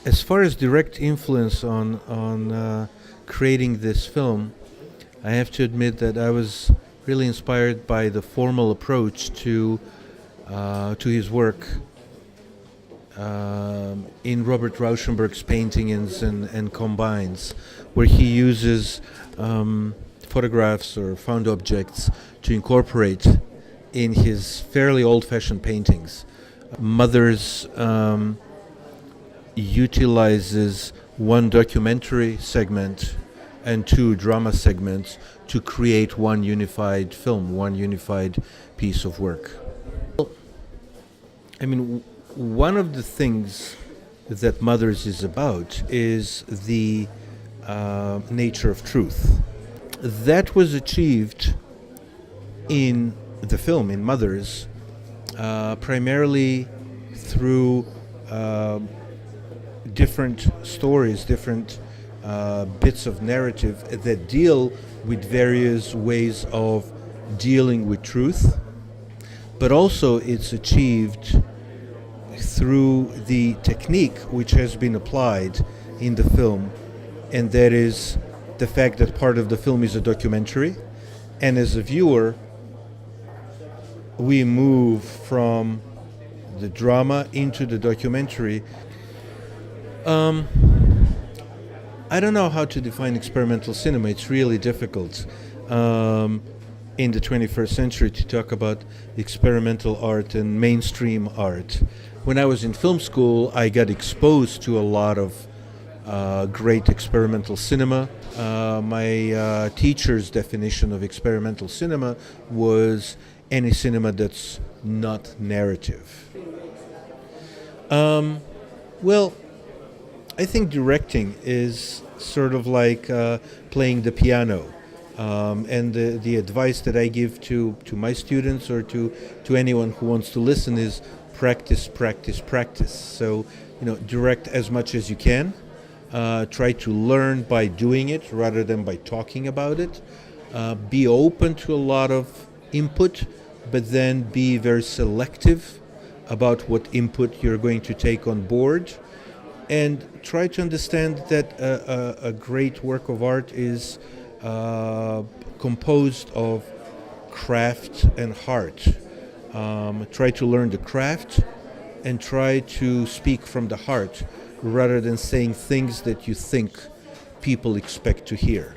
As far as direct influence on creating this film, I have to admit that I was really inspired by the formal approach to his work in Robert Rauschenberg's paintings and combines, where he uses photographs or found objects to incorporate in his fairly old-fashioned paintings. Mothers utilizes one documentary segment and two drama segments to create one unified film, one unified piece of work. I mean, one of the things that Mothers is about is the nature of truth. That was achieved in the film, in Mothers, primarily through different stories, different bits of narrative that deal with various ways of dealing with truth, but also it's achieved through the technique which has been applied in the film, and that is the fact that part of the film is a documentary, and as a viewer we move from the drama into the documentary. I don't know how to define experimental cinema. It's really difficult in the 21st century to talk about experimental art and mainstream art. When I was in film school, I got exposed to a lot of great experimental cinema. My teacher's definition of experimental cinema was any cinema that's not narrative. Well, I think directing is sort of like playing the piano. And the advice that I give to my students or to anyone who wants to listen is practice, practice, practice. So, direct as much as you can. Try to learn by doing it rather than by talking about it. Be open to a lot of input, but then be very selective about what input you're going to take on board. And try to understand that a great work of art is composed of craft and heart. Try to learn the craft and try to speak from the heart rather than saying things that you think people expect to hear.